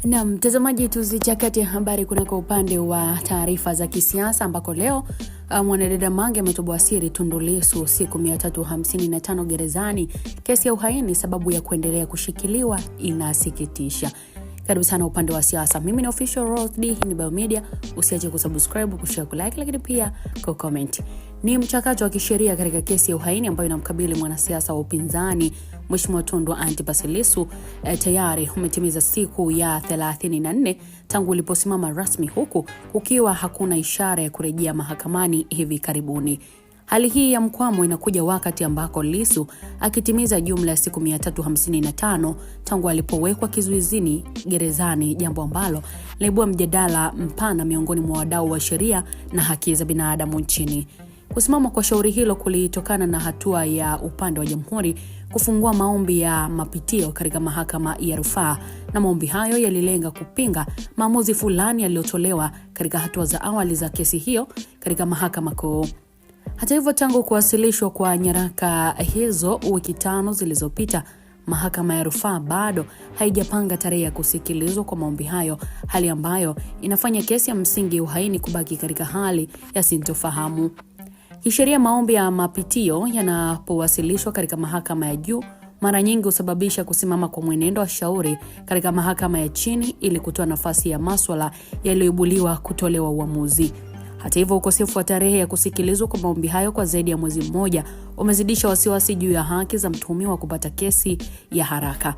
Na mtazamaji, tuzichakate habari kunako upande wa taarifa za kisiasa ambako leo mwanadada Mange ametoboa siri Tundu Lissu siku 355 gerezani. Kesi ya uhaini sababu ya kuendelea kushikiliwa inasikitisha. Karibu sana upande wa siasa. Mimi ni Official Rose D, hii ni Biomedia. Usiache kusubscribe, kushare, kulike, lakini pia kucomment. Ni mchakato wa kisheria katika kesi ya uhaini ambayo inamkabili mwanasiasa wa upinzani Mheshimiwa Tundu Antipas Lissu tayari umetimiza siku ya 34 tangu iliposimama rasmi, huku ukiwa hakuna ishara ya kurejea mahakamani hivi karibuni. Hali hii ya mkwamo inakuja wakati ambako Lissu akitimiza jumla ya siku 355 tangu alipowekwa kizuizini gerezani, jambo ambalo laibua mjadala mpana miongoni mwa wadau wa sheria na haki za binadamu nchini. Kusimama kwa shauri hilo kulitokana na hatua ya upande wa jamhuri kufungua maombi ya mapitio katika mahakama ya rufaa, na maombi hayo yalilenga kupinga maamuzi fulani yaliyotolewa katika hatua za awali za kesi hiyo katika mahakama kuu. Hata hivyo, tangu kuwasilishwa kwa nyaraka hizo wiki 5 zilizopita, mahakama ya rufaa bado haijapanga tarehe ya kusikilizwa kwa maombi hayo, hali ambayo inafanya kesi ya msingi uhaini kubaki katika hali ya sintofahamu. Kisheria, maombi ya mapitio yanapowasilishwa katika mahakama ya juu mara nyingi husababisha kusimama kwa mwenendo wa shauri katika mahakama ya chini ili kutoa nafasi ya masuala yaliyoibuliwa kutolewa uamuzi. Hata hivyo, ukosefu wa tarehe ya kusikilizwa kwa maombi hayo kwa zaidi ya mwezi mmoja umezidisha wasiwasi juu ya haki za mtuhumiwa kupata kesi ya haraka.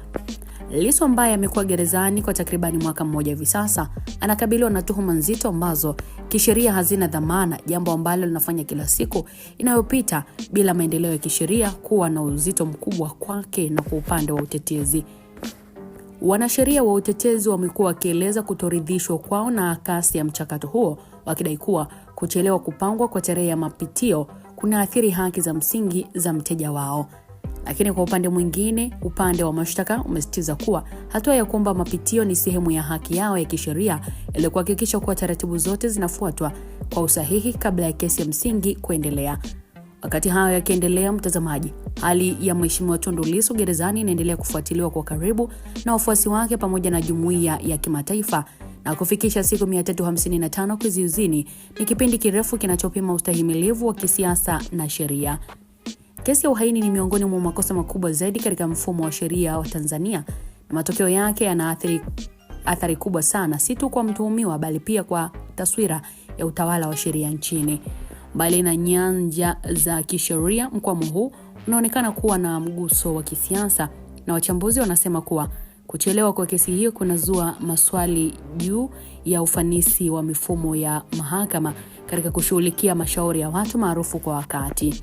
Lissu ambaye amekuwa gerezani kwa takribani mwaka mmoja hivi sasa anakabiliwa na tuhuma nzito ambazo kisheria hazina dhamana, jambo ambalo linafanya kila siku inayopita bila maendeleo ya kisheria kuwa na uzito mkubwa kwake na kwa upande wa utetezi. Wanasheria wa utetezi wamekuwa wakieleza kutoridhishwa kwao na kasi ya mchakato huo, wakidai kuwa kuchelewa kupangwa kwa tarehe ya mapitio kunaathiri haki za msingi za mteja wao. Lakini kwa upande mwingine, upande wa mashtaka umesisitiza kuwa hatua ya kuomba mapitio ni sehemu ya haki yao ya kisheria ili kuhakikisha kuwa taratibu zote zinafuatwa kwa usahihi kabla ya kesi ya msingi kuendelea. Wakati hayo yakiendelea, mtazamaji, hali ya Mheshimiwa Tundu Lissu gerezani inaendelea kufuatiliwa kwa karibu na wafuasi wake pamoja na jumuiya ya kimataifa, na kufikisha siku 355 kizuizini ni kipindi kirefu kinachopima ustahimilivu wa kisiasa na sheria. Kesi ya uhaini ni miongoni mwa makosa makubwa zaidi katika mfumo wa sheria wa Tanzania, na matokeo yake yana athari kubwa sana, si tu kwa mtuhumiwa bali pia kwa taswira ya utawala wa sheria nchini. Mbali na nyanja za kisheria, mkwamo huu unaonekana kuwa na mguso wa kisiasa, na wachambuzi wanasema kuwa kuchelewa kwa kesi hiyo kunazua maswali juu ya ufanisi wa mifumo ya mahakama katika kushughulikia mashauri ya watu maarufu kwa wakati.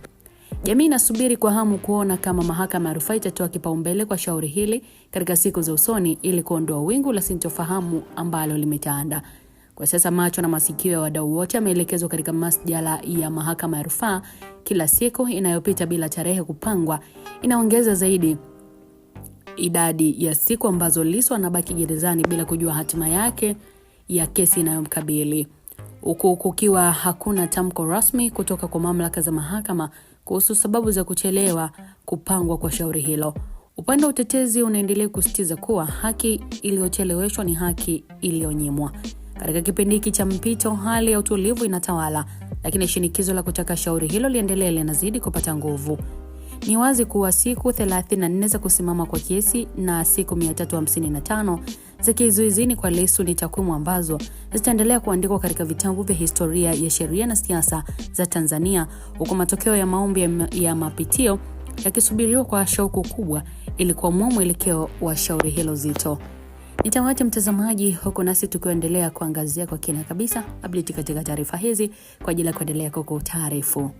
Jamii inasubiri kwa hamu kuona kama mahakama ya rufaa itatoa kipaumbele kwa shauri hili katika siku za usoni ili kuondoa wingu la sintofahamu ambalo limetanda. Kwa sasa macho na masikio ya wadau wote yameelekezwa katika masjala ya mahakama ya rufaa. Kila siku inayopita bila tarehe kupangwa inaongeza zaidi idadi ya siku ambazo Lissu anabaki gerezani bila kujua hatima yake ya kesi inayomkabili. Huku kukiwa hakuna tamko rasmi kutoka kwa mamlaka za mahakama kuhusu sababu za kuchelewa kupangwa kwa shauri hilo, upande wa utetezi unaendelea kusisitiza kuwa haki iliyocheleweshwa ni haki iliyonyimwa. Katika kipindi hiki cha mpito, hali ya utulivu inatawala, lakini shinikizo la kutaka shauri hilo liendelee linazidi kupata nguvu. Ni wazi kuwa siku 34 za kusimama kwa kesi na siku 355 za kizuizini kwa Lissu ni takwimu ambazo zitaendelea kuandikwa katika vitabu vya historia ya sheria na siasa za Tanzania, huku matokeo ya maombi ya mapitio yakisubiriwa kwa shauku kubwa ili kuamua mwelekeo wa shauri hilo zito. Nitawaacha mtazamaji huko nasi tukiendelea kuangazia kwa kina kabisa update katika taarifa hizi kwa ajili ya kuendelea kukutaarifu.